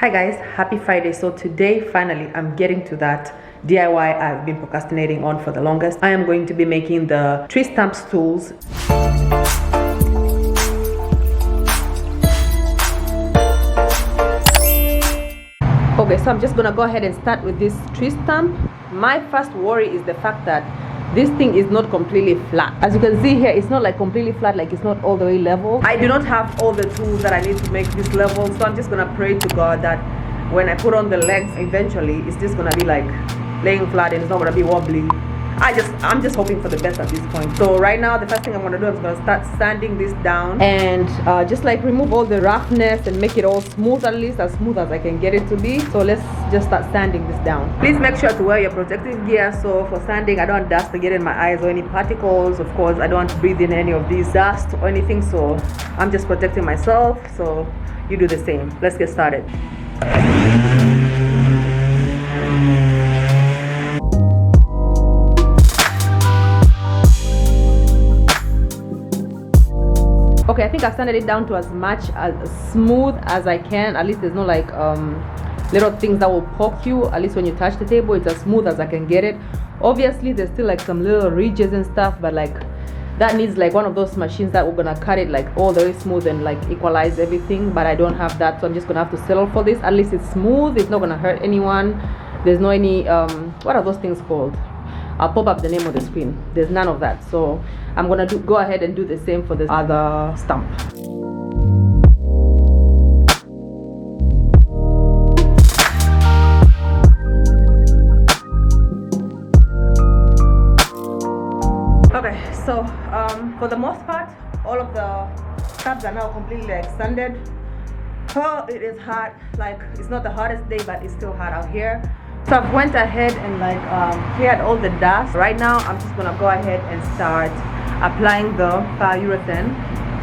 Hi guys, happy Friday. So today finally I'm getting to that DIY I've been procrastinating on for the longest. I am going to be making the tree stump stools. Okay, so I'm just gonna go ahead and start with this tree stump. My first worry is the fact that this thing is not completely flat. As you can see here, it's not like completely flat, like it's not all the way level. I do not have all the tools that I need to make this level, so I'm just gonna pray to God that when I put on the legs eventually, it's just gonna be like laying flat and it's not gonna be wobbly. I'm just hoping for the best at this point. So right now, the first thing I'm gonna do is gonna start sanding this down and just like remove all the roughness and make it all smooth, at least as smooth as I can get it to be. So let's just start sanding this down. Please make sure to wear your protective gear. So for sanding, I don't want dust to get in my eyes or any particles. Of course, I don't want to breathe in any of these dust or anything. So I'm just protecting myself. So you do the same. Let's get started. Okay, I think I've sanded it down to as much as smooth as I can. At least there's no like little things that will poke you. At least when you touch the table, it's as smooth as I can get it. Obviously there's still like some little ridges and stuff, but like that needs like one of those machines that we're gonna cut it like all the way smooth and like equalize everything, but I don't have that, so I'm just gonna have to settle for this. At least it's smooth, it's not gonna hurt anyone. There's no any what are those things called? I'll pop up the name of the screen. There's none of that, so I'm gonna go ahead and do the same for the other stump. Okay, so for the most part, all of the stumps are now completely extended. Oh, it is hot. Like, it's not the hottest day, but it's still hot out here. So I've went ahead and like cleared all the dust. Right now I'm just gonna go ahead and start applying the polyurethane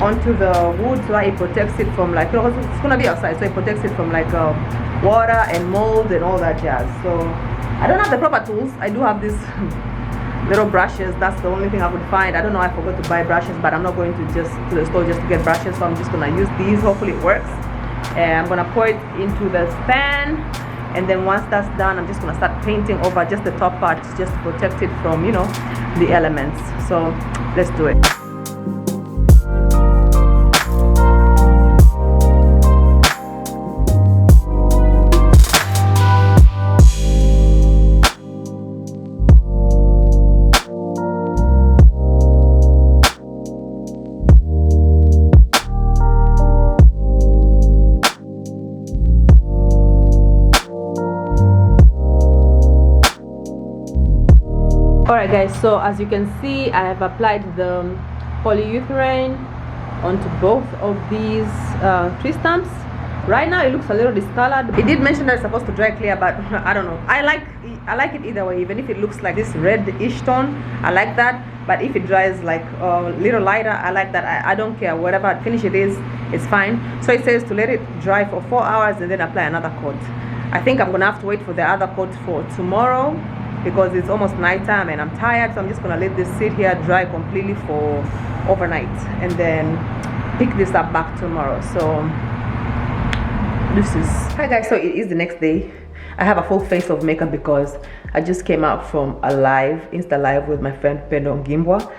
onto the wood so that it protects it from like, it's gonna be outside, so it protects it from like water and mold and all that jazz. So I don't have the proper tools. I do have these little brushes. That's the only thing I could find. I don't know, I forgot to buy brushes, but I'm not going to the store just to get brushes, so I'm just gonna use these. Hopefully it works. And I'm gonna pour it into the pan. And then once that's done, I'm just gonna start painting over just the top part, just to protect it from, you know, the elements. So let's do it. Alright guys, so as you can see, I have applied the polyurethane onto both of these tree stumps. Right now it looks a little discolored. It did mention that it's supposed to dry clear, but I don't know. I like it either way. Even if it looks like this reddish tone, I like that. But if it dries like a little lighter, I like that. I don't care. Whatever finish it is, it's fine. So it says to let it dry for 4 hours and then apply another coat. I think I'm gonna have to wait for the other coat for tomorrow, because it's almost nighttime and I'm tired, so I'm just gonna let this sit here dry completely for overnight and then pick this up back tomorrow. So this is, hi guys, so it is the next day. I have a full face of makeup because I just came out from a live, Insta live with my friend Pendo Gimbwa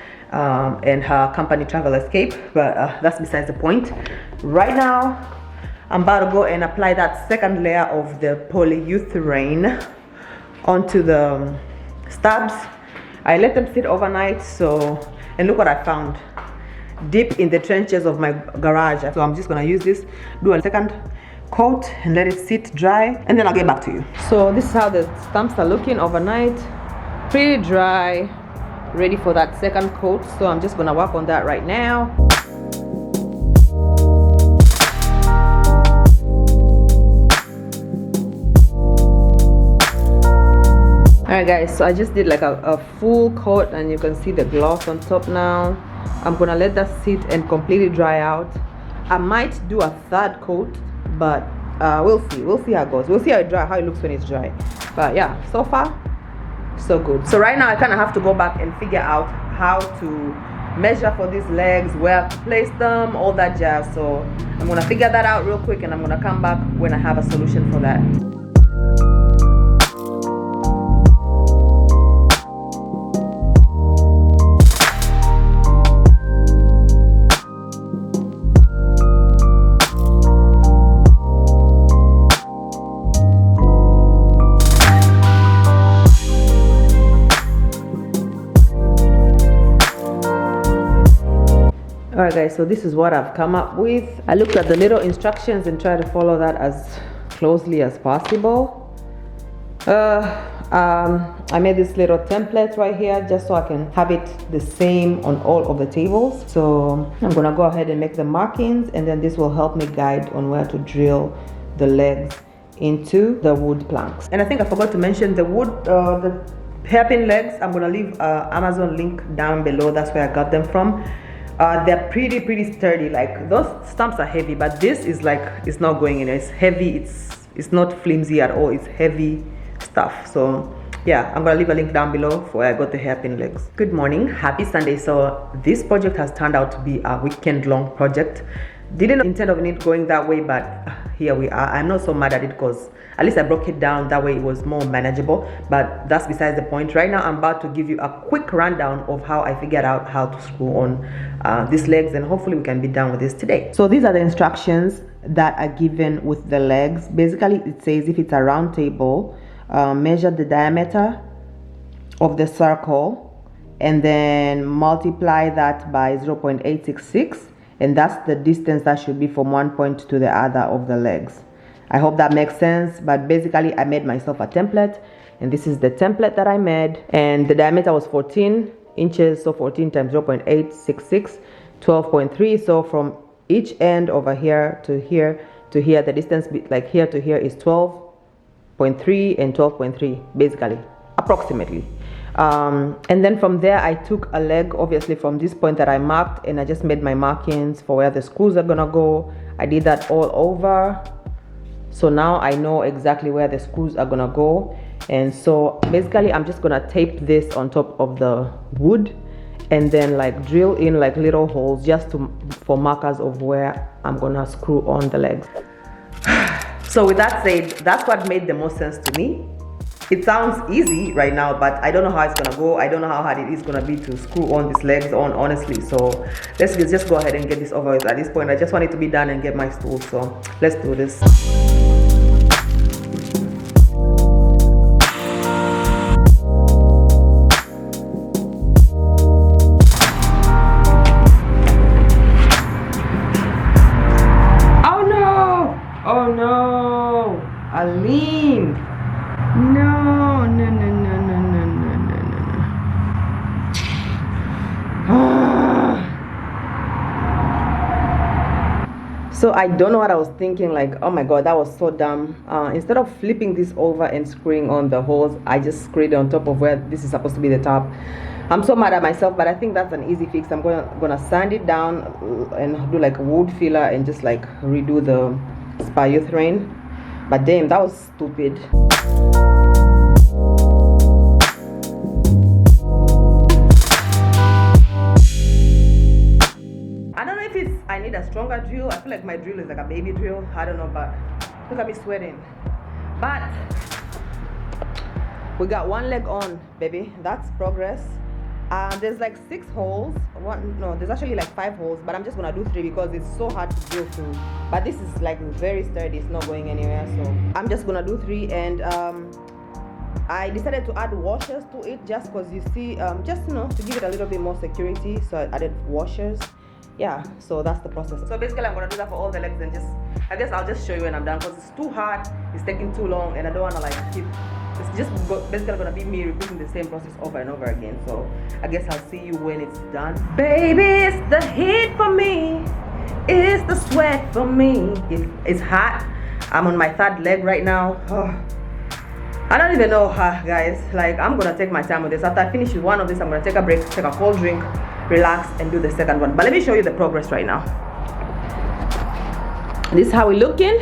and her company Travel Escape, but that's besides the point. Right now I'm about to go and apply that second layer of the polyurethane onto the stubs. I let them sit overnight. So, and look what I found deep in the trenches of my garage. So I'm just gonna use this, do a second coat and let it sit dry, and then I'll get back to you. So this is how the stumps are looking overnight, pretty dry, ready for that second coat. So I'm just gonna work on that right now. Alright guys, so I just did like a full coat and you can see the gloss on top now. I'm gonna let that sit and completely dry out. I might do a third coat, but we'll see how it goes. We'll see how it looks when it's dry. But yeah, so far so good. So right now I kind of have to go back and figure out how to measure for these legs, where to place them, all that jazz. So I'm gonna figure that out real quick, and I'm gonna come back when I have a solution for that. Alright guys, so this is what I've come up with. I looked at the little instructions and tried to follow that as closely as possible. I made this little template right here just so I can have it the same on all of the tables. So I'm gonna go ahead and make the markings, and then this will help me guide on where to drill the legs into the wood planks. And I think I forgot to mention the wood, the hairpin legs. I'm gonna leave Amazon link down below. That's where I got them from. They're pretty sturdy. Like, those stumps are heavy, but this is like, it's not going in. It's heavy. It's not flimsy at all. It's heavy stuff. So yeah, I'm gonna leave a link down below for where I got the hairpin legs. Good morning, happy Sunday. So this project has turned out to be a weekend-long project. Didn't intend on it going that way, but here we are. I'm not so mad at it because at least I broke it down that way. It was more manageable, but that's besides the point. Right now I'm about to give you a quick rundown of how I figured out how to screw on these legs, and hopefully we can be done with this today. So these are the instructions that are given with the legs. Basically it says if it's a round table, measure the diameter of the circle and then multiply that by 0.866, and that's the distance that should be from one point to the other of the legs. I hope that makes sense, but basically I made myself a template, and this is the template that I made, and the diameter was 14 inches, so 14 times 0.866, 12.3. So from each end over here to here to here, the distance like here to here is 12.3 and 12.3, basically, approximately. And then from there I took a leg, obviously from this point that I marked, and I just made my markings for where the screws are gonna go. I did that all over, so now I know exactly where the screws are gonna go. And so basically I'm just gonna tape this on top of the wood and then like drill in like little holes just for markers of where I'm gonna screw on the legs. So with that said, that's what made the most sense to me. It sounds easy right now, but I don't know how it's gonna go. I don't know how hard it is gonna be to screw on these legs on, honestly. So let's just go ahead and get this over with. At this point I just want it to be done and get my stool. So let's do this. Oh no, Aline. No. So I don't know what I was thinking, like, oh my god, that was so dumb. Instead of flipping this over and screwing on the holes, I just screwed it on top of where this is supposed to be the top. I'm so mad at myself, but I think that's an easy fix. I'm gonna sand it down and do like a wood filler and just like redo the spyurethane. But damn, that was stupid. I don't know if I need a stronger drill. I feel like my drill is like a baby drill. I don't know, but look at me sweating. But we got one leg on, baby. That's progress. There's like 6 holes. There's actually like 5 holes, but I'm just gonna do 3 because it's so hard to drill through. But this is like very sturdy, it's not going anywhere, so I'm just gonna do 3. And I decided to add washers to it just because you see, just to give it a little bit more security, so I added washers. Yeah, so that's the process. So basically I'm gonna do that for all the legs, and I guess I'll just show you when I'm done because it's too hard, it's taking too long, and I don't want to like keep. It's just basically gonna be me repeating the same process over and over again. So I guess I'll see you when it's done. Baby, it's the heat for me. It's the sweat for me. It's hot. I'm on my 3rd leg right now. I don't even know, guys. Like, I'm gonna take my time with this. After I finish with one of this, I'm gonna take a break, take a cold drink, relax, and do the second one. But let me show you the progress right now. This is how we're looking.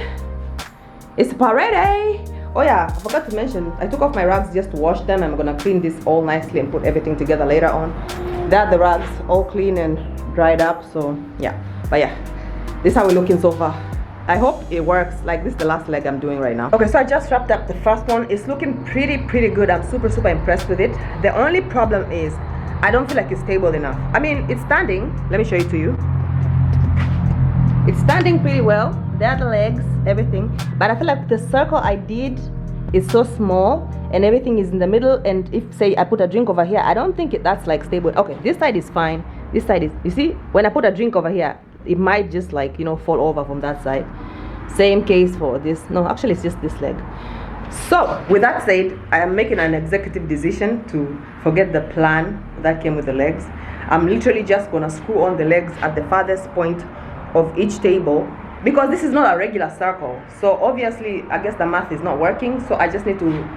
It's parade. Oh yeah, I forgot to mention, I took off my rags just to wash them. I'm gonna clean this all nicely and put everything together later on. that, the rugs all clean and dried up. So yeah, but yeah, this is how we're looking so far. I hope it works. Like, this is the last leg I'm doing right now. Okay, so I just wrapped up the first one. It's looking pretty good. I'm super impressed with it. The only problem is I don't feel like it's stable enough. I mean, it's standing. Let me show it to you. It's standing pretty well. There are the legs, everything, but I feel like the circle I did is so small and everything is in the middle, and if say I put a drink over here, I don't think that's like stable. Okay, this side is fine. This side is, you see, when I put a drink over here, it might just like, you know, fall over from that side. Same case for this. No, actually it's just this leg. So with that said, I am making an executive decision to forget the plan that came with the legs. I'm literally just gonna screw on the legs at the farthest point of each table, because this is not a regular circle. So obviously I guess the math is not working, so I just need to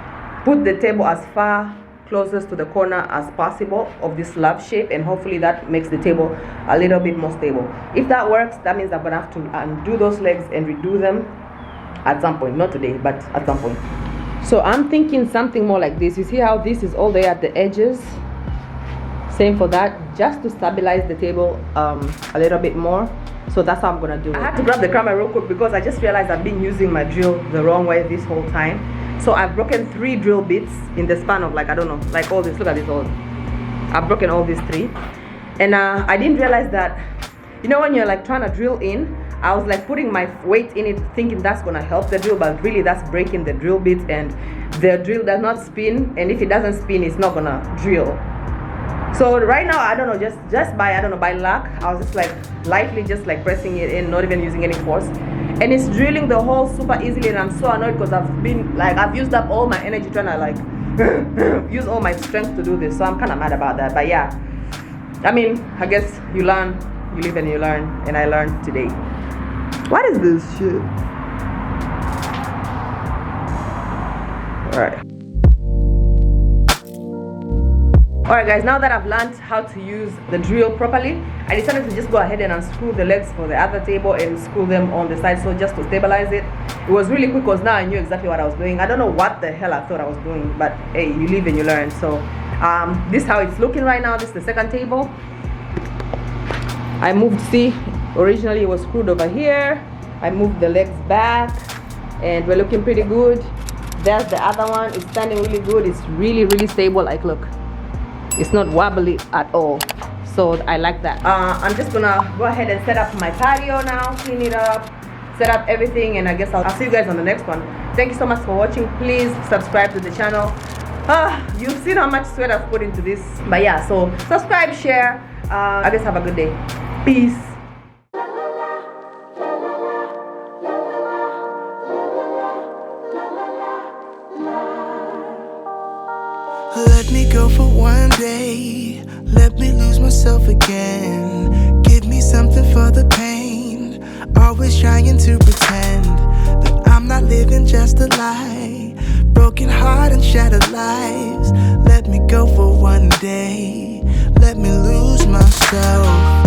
put the table as far closest to the corner as possible of this slab shape, and hopefully that makes the table a little bit more stable. If that works, that means I'm gonna have to undo those legs and redo them at some point. Not today, but at some point. So I'm thinking something more like this. You see how this is all there at the edges? Same for that, just to stabilize the table a little bit more. So that's how I'm gonna do it. I had to grab the camera real quick because I just realized I've been using my drill the wrong way this whole time. So I've broken 3 drill bits in the span of, like, I don't know, like all this. Look at this all. I've broken all these 3, and I didn't realize that, you know, when you're like trying to drill in, I was like putting my weight in it thinking that's gonna help the drill, but really that's breaking the drill bits, and the drill does not spin, and if it doesn't spin, it's not gonna drill. So right now, I don't know, just by, I don't know, by luck, I was just like lightly just like pressing it in, not even using any force, and it's drilling the hole super easily. And I'm so annoyed because I've used up all my energy trying to like use all my strength to do this. So I'm kind of mad about that. But yeah, I mean, I guess you learn, you live and you learn, and I learned today. What is this shit? All right. Alright guys, now that I've learned how to use the drill properly, I decided to just go ahead and unscrew the legs for the other table and screw them on the side, so just to stabilize it. It was really quick because now I knew exactly what I was doing. I don't know what the hell I thought I was doing, but hey, you live and you learn. So this is how it's looking right now. This is the second table. I moved, see, originally it was screwed over here. I moved the legs back and we're looking pretty good. There's the other one. It's standing really good. It's really stable. Like, look. It's not wobbly at all, so I like that. I'm just gonna go ahead and set up my patio now, clean it up, set up everything, and I guess I'll see you guys on the next one. Thank you so much for watching. Please subscribe to the channel. You've seen how much sweat I've put into this, but yeah, so subscribe, share. I guess have a good day. Peace. Let me go for one day, let me lose myself again. Give me something for the pain, always trying to pretend that I'm not living just a lie. Broken heart and shattered lives. Let me go for one day, let me lose myself.